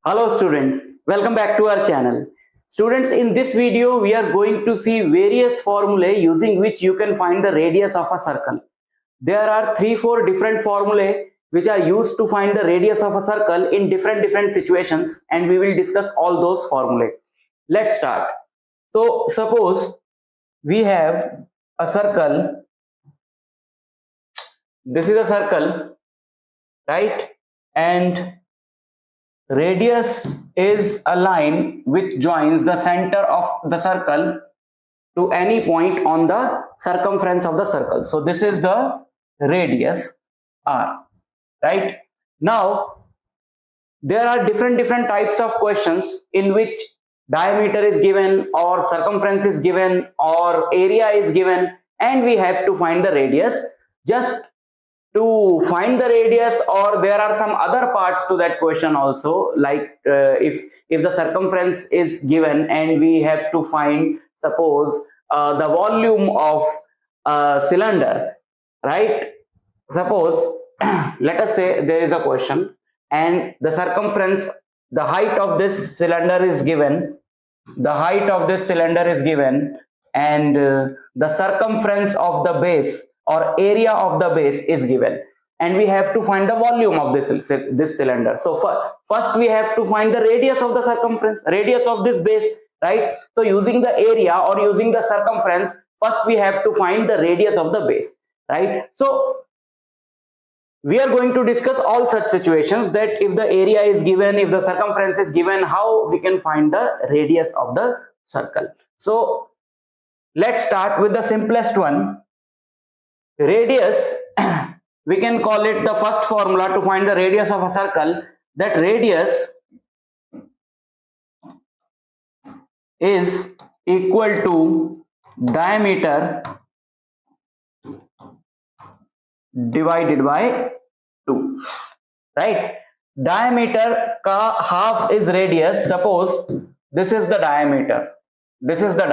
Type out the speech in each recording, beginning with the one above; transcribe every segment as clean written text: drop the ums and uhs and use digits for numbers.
Hello students, welcome back to our channel. Students, in this video we are going to see various formulae using which you can find the radius of a circle. There are 3-4 different formulae which are used to find the radius of a circle in different situations, and we will discuss all those formulae. Let's start. So suppose we have a circle. This is a circle, right? And radius is a line which joins the center of the circle to any point on the circumference of the circle. So this is the radius r, right? Now there are different types of questions in which diameter is given or circumference is given or area is given, and we have to find the radius. Just to find the radius, or there are some other parts to that question also, like if the circumference is given and we have to find, suppose the volume of a cylinder, right? Suppose let us say there is a question and the circumference, the height of this cylinder is given, and the circumference of the base or area of the base is given, and we have to find the volume of this cylinder. So first we have to find the radius of the circumference, radius of this base, right? So using the area or using the circumference, first we have to find the radius of the base, right? So we are going to discuss all such situations, that if the area is given, if the circumference is given, how we can find the radius of the circle. So let's start with the simplest one. Radius, we can call it the first formula to find the radius of a circle, that radius is equal to diameter divided by 2, right? Diameter ka half is radius. Suppose this is the diameter, this is the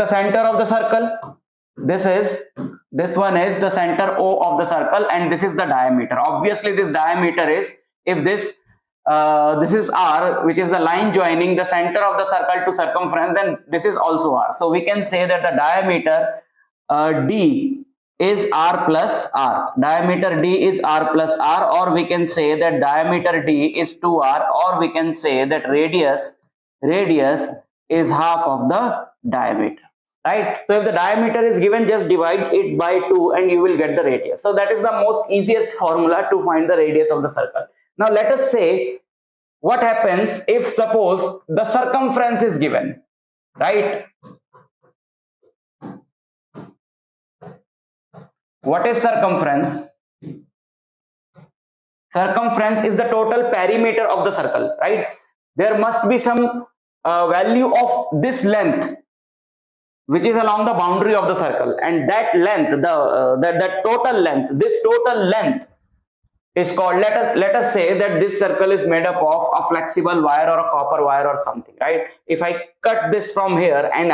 center of the circle, this one is the center O of the circle, and this is the diameter. Obviously this diameter is, if this is r, which is the line joining the center of the circle to circumference, then this is also r. So we can say that the diameter d is r plus r, diameter d is r plus r, or we can say that diameter d is 2r, or we can say that radius is half of the diameter, right? So if the diameter is given, just divide it by 2 and you will get the radius. So that is the most easiest formula to find the radius of the circle. Now let us say what happens if suppose the circumference is given, right? What is circumference? Circumference is the total perimeter of the circle, right? There must be some value of this length which is along the boundary of the circle, and that length, the total length, this total length is called, let us say that this circle is made up of a flexible wire or a copper wire or something, right? If I cut this from here and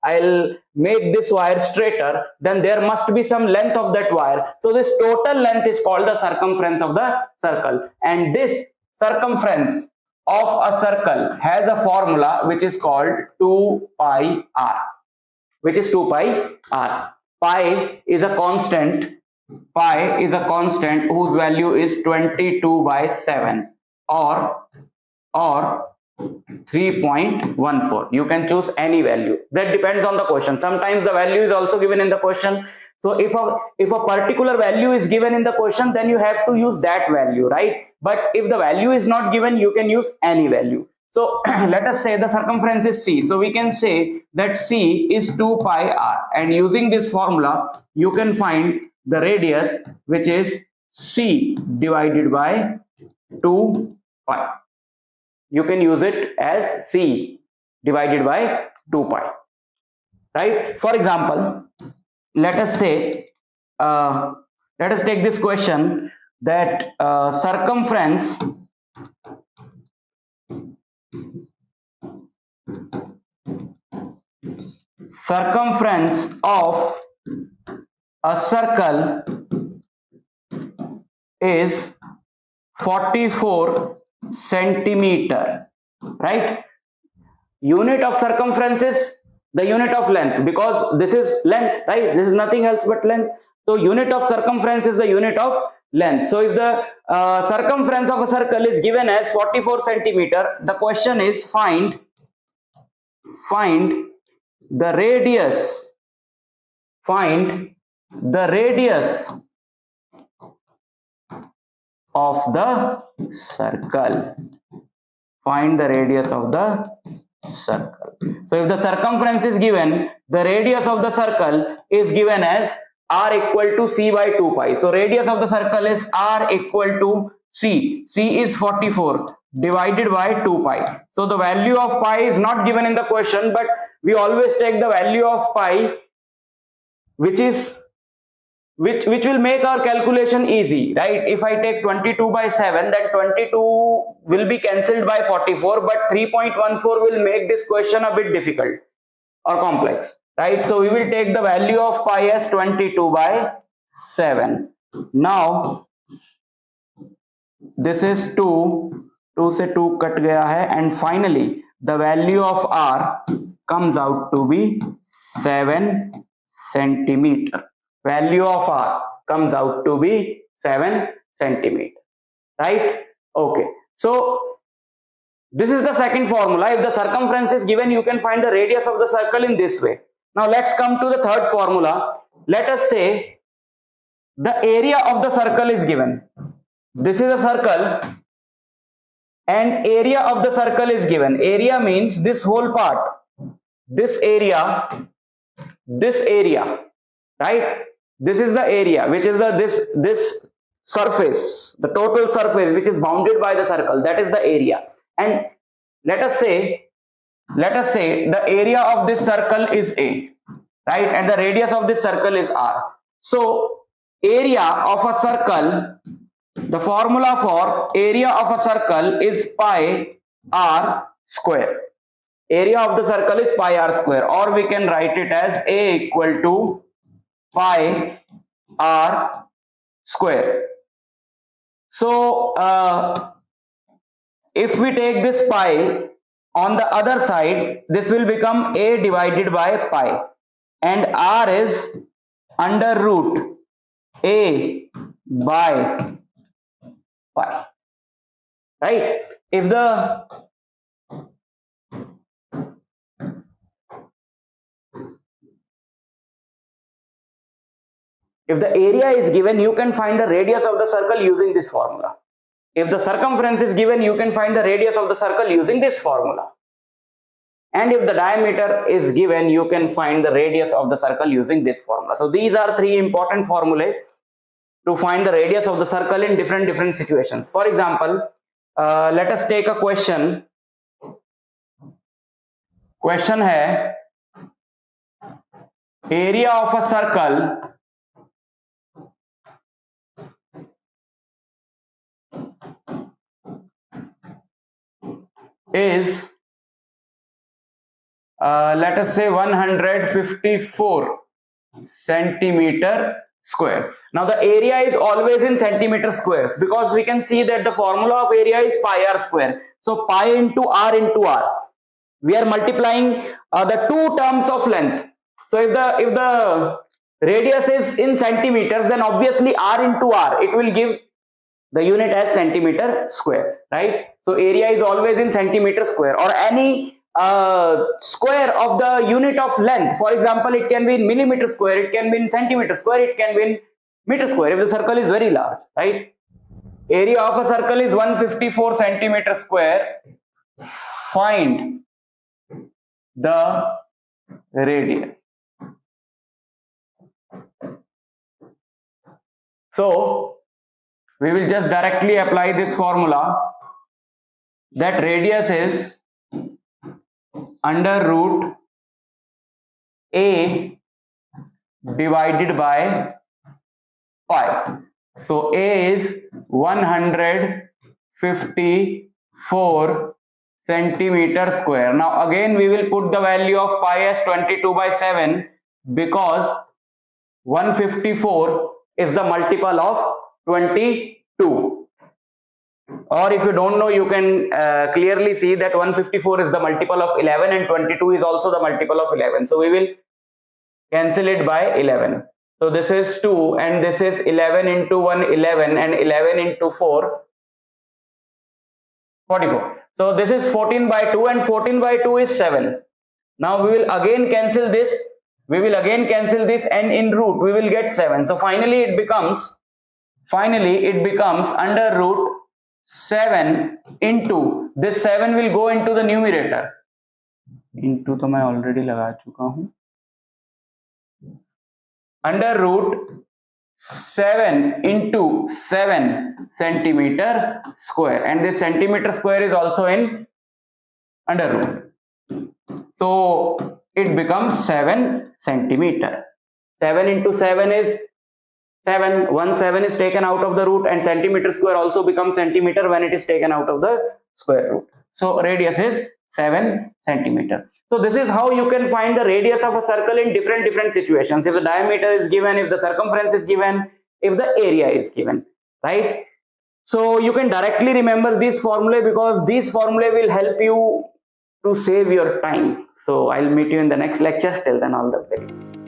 I'll make this wire straighter, then there must be some length of that wire. So this total length is called the circumference of the circle, and this circumference of a circle has a formula which is called 2 pi r, which is 2 pi r. Pi is a constant whose value is 22 by 7 or 3.14. You can choose any value, that depends on the question. Sometimes the value is also given in the question. So if a particular value is given in the question, then you have to use that value, right? But if the value is not given, you can use any value. So let us say the circumference is c, so we can say that c is 2 pi r, and using this formula you can find the radius, which is c divided by 2 pi. You can use it as c divided by 2 pi, right? For example, let us say let us take this question that circumference of a circle is 44 centimeter, right? Unit of circumference is the unit of length, because this is length, right? This is nothing else but length. So unit of circumference is the unit of length. So if the circumference of a circle is given as 44 centimeter, the question is find the radius, of the circle. Find the radius of the circle. So if the circumference is given, the radius of the circle is given as r equal to c by 2 pi. So radius of the circle is r equal to c. C is 44 divided by 2 pi. So the value of pi is not given in the question, but we always take the value of pi, which will make our calculation easy, right? If I take 22 by 7, then 22 will be cancelled by 44, but 3.14 will make this question a bit difficult or complex, right? So we will take the value of pi as 22 by 7. Now this is 2 से 2 cut गया है, and finally the value of r comes out to be 7 centimeter. Value of r comes out to be 7 centimeter, right? Okay, so this is the second formula. If the circumference is given, you can find the radius of the circle in this way. Now let's come to the third formula. Let us say the area of the circle is given. This is a circle and area of the circle is given. Area means this whole part, this area, right? This is the area, which is the this surface, the total surface which is bounded by the circle, that is the area. And let us say the area of this circle is a, right? And the radius of this circle is r. So area of a circle, the formula for area of a circle is pi r square. Area of the circle is pi r square, or we can write it as a equal to pi r square. So if we take this pi on the other side, this will become a divided by pi, and r is under root a by pi, right? If the area is given, you can find the radius of the circle using this formula. If the circumference is given, you can find the radius of the circle using this formula. And if the diameter is given, you can find the radius of the circle using this formula. So these are three important formulae to find the radius of the circle in different situations. For example, let us take a question. Question hai, area of a circle is let us say 154 centimeter square. Now the area is always in centimeter squares, because we can see that the formula of area is pi r square. So pi into r, we are multiplying the two terms of length. So if the radius is in centimeters, then obviously r into r, it will give the unit as centimeter square, right? So area is always in centimeter square, or any square of the unit of length. For example, it can be in millimeter square, it can be in centimeter square, it can be in meter square if the circle is very large, right? Area of a circle is 154 centimeter square. Find the radius. So we will just directly apply this formula, that radius is under root a divided by pi. So a is 154 centimeter square. Now again we will put the value of pi as 22 by 7, because 154 is the multiple of 22. or if you don't know, you can clearly see that 154 is the multiple of 11 and 22 is also the multiple of 11. So we will cancel it by 11. So this is 2 and this is 11 into 1 11 and 11 into 4 44. So this is 14 by 2 and 14 by 2 is 7. Now we will again cancel this. We will again cancel this and in root we will get 7. So finally it becomes under root 7 into this 7 will go into the numerator. Into तो मैं already लगा चुका हूँ. Under root 7 into 7 centimeter square, and this centimeter square is also in under root. So it becomes 7 centimeter. 7 into 7 is 7. 1 7 is taken out of the root, and centimeter square also becomes centimeter when it is taken out of the square root. So radius is 7 centimeter. So this is how you can find the radius of a circle in different situations. If the diameter is given, if the circumference is given, if the area is given, right? So you can directly remember these formulae, because these formulae will help you to save your time. So I'll meet you in the next lecture. Till then, all the very best.